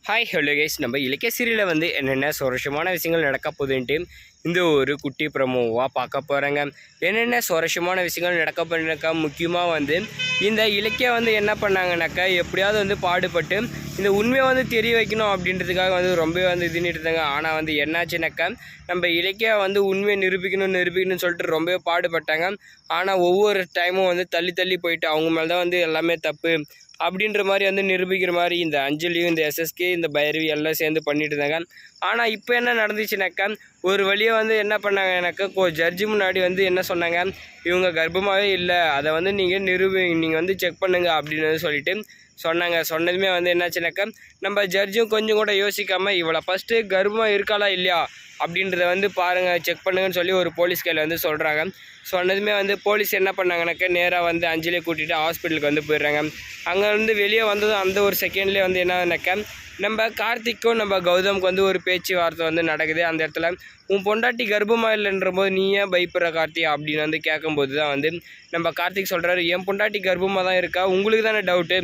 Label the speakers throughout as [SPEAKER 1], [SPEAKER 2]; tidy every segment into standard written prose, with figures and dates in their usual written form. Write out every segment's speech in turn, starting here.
[SPEAKER 1] Hi hello guys, நம்ம இலக்கிய சீரியலில் வந்து என்னென்ன சுவாரஸ்யமான விஷயங்கள் நடக்க போகுதுன்ட்டு இந்த ஒரு குட்டி ப்ரமோவாக பார்க்க போகிறாங்க. என்னென்ன சுவாரஸ்யமான விஷயங்கள் நடக்க போகிறனாக்கா முக்கியமாக வந்து இந்த இலக்கியம் வந்து என்ன பண்ணாங்கனாக்கா எப்படியாவது வந்து பாடுபட்டு இந்த உண்மையை வந்து தெரிய வைக்கணும் அப்படின்றதுக்காக வந்து ரொம்பவே வந்து இதுன்னு இருந்தாங்க. ஆனால் வந்து என்னாச்சுனாக்கா நம்ம இலக்கியம் வந்து உண்மையை நிரூபிக்கணும்னு சொல்லிட்டு ரொம்பவே பாடுபட்டாங்க. ஆனால் ஒவ்வொரு டைமும் வந்து தள்ளி தள்ளி போயிட்டு அவங்க மேலே தான் வந்து எல்லாமே தப்பு அப்படின்ற மாதிரி வந்து நிரூபிக்கிற மாதிரி இந்த அஞ்சலியும் இந்த எஸ்எஸ்கே இந்த பைரவி எல்லாம் சேர்ந்து பண்ணிட்டு இருந்தாங்க. ஆனால் இப்போ என்ன நடந்துச்சுனாக்கா ஒரு வழியை வந்து என்ன பண்ணாங்கனாக்கா ஜட்ஜி முன்னாடி வந்து என்ன சொன்னாங்க, இவங்க கர்ப்பமாகவே இல்லை, அதை வந்து நீங்கள் வந்து செக் பண்ணுங்க அப்படின்னு சொல்லிட்டு சொன்னாங்க. சொன்னதுமே வந்து என்னாச்சுனாக்கா நம்ம ஜட்ஜும் கொஞ்சம் கூட யோசிக்காமல் இவளை ஃபஸ்ட்டு கர்ப்பமாக இருக்காளா இல்லையா அப்படின்றத வந்து பாருங்கள், செக் பண்ணுங்கன்னு சொல்லி ஒரு போலீஸ் கையில் வந்து சொல்கிறாங்க. சொன்னதுமே வந்து போலீஸ் என்ன பண்ணாங்கனாக்கா நேராக வந்து அஞ்சலியை கூட்டிகிட்டு ஹாஸ்பிட்டலுக்கு வந்து போயிடுறாங்க. அங்கே வந்து வெளியே வந்ததும் அந்த ஒரு செகண்ட்லேயே வந்து என்னன்னாக்கா நம்ம கார்த்திக்கும் நம்ம கௌதமுக்கு வந்து ஒரு பேச்சுவார்த்தை வந்து நடக்குது. அந்த இடத்துல உன் பொண்டாட்டி கர்ப்பமாக இல்லைன்ற போது நீ ஏன் பயப்படுற கார்த்தி அப்படின்னு வந்து கேட்கும்போது தான் வந்து நம்ம கார்த்திக் சொல்கிறாரு, என் பொண்டாட்டி கர்ப்பமாக தான் இருக்கா, உங்களுக்கு தானே டவுட்டு,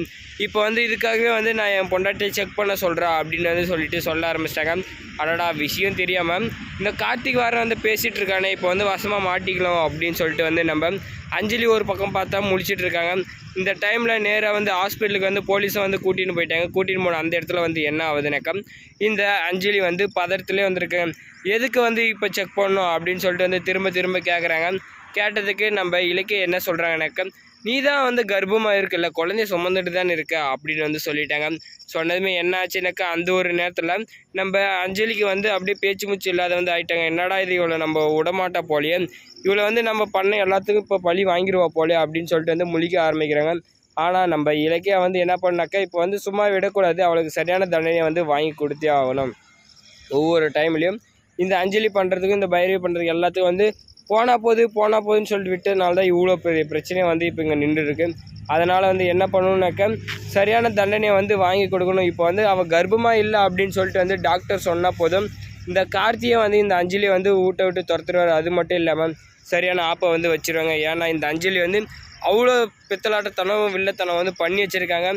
[SPEAKER 1] இப்போ வந்து இதுக்காகவே வந்து நான் என் பொண்டாட்டியை செக் பண்ண சொல்கிறேன் அப்படின்னு வந்து சொல்ல ஆரம்பிச்சிட்டாங்க. அடடா, விஷயம் தெரியாமல் இந்த கார்த்திக் வாரம் வந்து பேசிகிட்டு இருக்கானே, இப்போ வந்து வசமாக மாட்டிக்கலாம் அப்படின்னு சொல்லிட்டு வந்து நம்ம அஞ்சலி ஒரு பக்கம் பார்த்தா முழிச்சிட்டு இருக்காங்க. இந்த டைமில் நேராக வந்து ஹாஸ்பிட்டலுக்கு வந்து போலீஸை வந்து கூட்டின்னு போயிட்டாங்க. கூட்டின்னு போன அந்த இடத்துல வந்து என்ன ஆகுதுனாக்கா இந்த அஞ்சலி வந்து பதறத்துலேயே வந்திருக்காங்க. எதுக்கு வந்து இப்போ செக் பண்ணணும் அப்படின்னு சொல்லிட்டு வந்து திரும்ப கேட்குறாங்க. கேட்டதுக்கு நம்ம இலக்கிய என்ன சொல்கிறாங்கனாக்கா, நீ தான் வந்து கர்ப்பமாக இருக்குல்ல, குழந்தைய சுமந்துட்டு தான் இருக்க அப்படின்னு வந்து சொல்லிட்டாங்க. சொன்னதுமே என்ன ஆச்சுனாக்கா அந்த ஒரு நேரத்தில் நம்ம அஞ்சலிக்கு வந்து அப்படியே பேச்சு மூச்சு இல்லாத வந்து ஆகிட்டாங்க. என்னடா இது, இவ்வளோ நம்ம விடமாட்டா போலையே, இவ்வளோ வந்து நம்ம பண்ண எல்லாத்துக்கும் இப்போ பழி வாங்கிடுவா போலே அப்படின்னு சொல்லிட்டு வந்து முழிக்க ஆரம்பிக்கிறாங்க. ஆனால் நம்ம இலக்கியா வந்து என்ன பண்ணாக்கா இப்போ வந்து சும்மா விடக்கூடாது, அவளுக்கு சரியான தண்டனையை வந்து வாங்கி கொடுத்தே ஆகணும். ஒவ்வொரு டைம்லேயும் இந்த அஞ்சலி பண்ணுறதுக்கும் இந்த பைரவி பண்ணுறதுக்கு எல்லாத்துக்கும் வந்து போனால் போதுன்னு சொல்லிட்டு விட்டதுனால தான் இவ்வளோ பெரிய பிரச்சனையை வந்து இப்போ இங்கே நின்றுருக்கு. அதனால் வந்து என்ன பண்ணணுன்னாக்கா சரியான தண்டனையை வந்து வாங்கி கொடுக்கணும். இப்போ வந்து அவள் கர்ப்பமாக இல்லை அப்படின்னு சொல்லிட்டு வந்து டாக்டர் சொன்னால் போதும், இந்த கார்த்தியை வந்து இந்த அஞ்சலியை வந்து ஊட்ட விட்டு துரத்துருவார். அது மட்டும் இல்லாமல் சரியான ஆப்பை வந்து வச்சுருவாங்க. ஏன்னா இந்த அஞ்சலி வந்து அவ்வளோ பித்தலாட்டத்தனம் வில்லத்தனம் வந்து பண்ணி வச்சுருக்காங்க.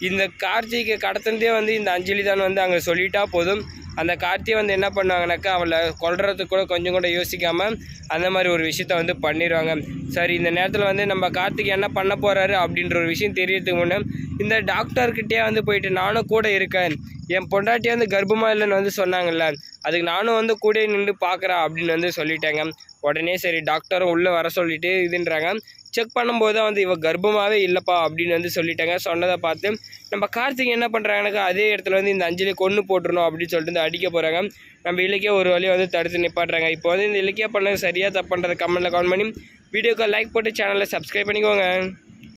[SPEAKER 1] இந்த கார்த்திகை கடத்தினதே வந்து இந்த அஞ்சலி தான் வந்து அங்கே சொல்லிட்டா போதும், அந்த கார்த்தியை வந்து என்ன பண்ணுவாங்கனாக்கா அவளை கொல்றதுக்கு கூட கொஞ்சம் கூட யோசிக்காமல் அந்த மாதிரி ஒரு விஷயத்த வந்து பண்ணிடுவாங்க. சரி, இந்த நேரத்தில் வந்து நம்ம கார்த்திக் என்ன பண்ண போகிறாரு அப்படின்ற ஒரு விஷயம் தெரியறதுக்கு முன்னே இந்த டாக்டர்கிட்டே வந்து போயிட்டு நானும் கூட இருக்கேன், என் பொண்டாட்டியே வந்து கர்ப்பமாக இல்லைன்னு வந்து சொன்னாங்கல்ல, அதுக்கு நானும் வந்து கூட நின்று பார்க்குறேன் அப்படின்னு வந்து சொல்லிட்டாங்க. உடனே சரி டாக்டரும் உள்ளே வர சொல்லிட்டு இதுன்றாங்க. செக் பண்ணும்போது தான் வந்து இவ கர்ப்பமாகவே இல்லைப்பா அப்படின்னு வந்து சொல்லிட்டாங்க. சொன்னதை பார்த்து நம்ம கார்த்திக் என்ன பண்ணுறாங்கனாக்கா அதே இடத்துல வந்து இந்த அஞ்சலியை கொன்று போட்டுருணும் அப்படின்னு சொல்லிட்டு வந்து அடிக்க போகிறாங்க. நம்ம இலக்கிய ஒரு வழியை வந்து தடுத்து நிப்பாட்டுறாங்க. இப்போ வந்து இந்த இலக்கிய பண்ண சரியாக தப்புன்றதை கமெண்ட்டில் கமெண்ட் பண்ணி வீடியோக்கு லைக் போட்டு சேனலை சப்ஸ்கிரைப் பண்ணிக்கோங்க.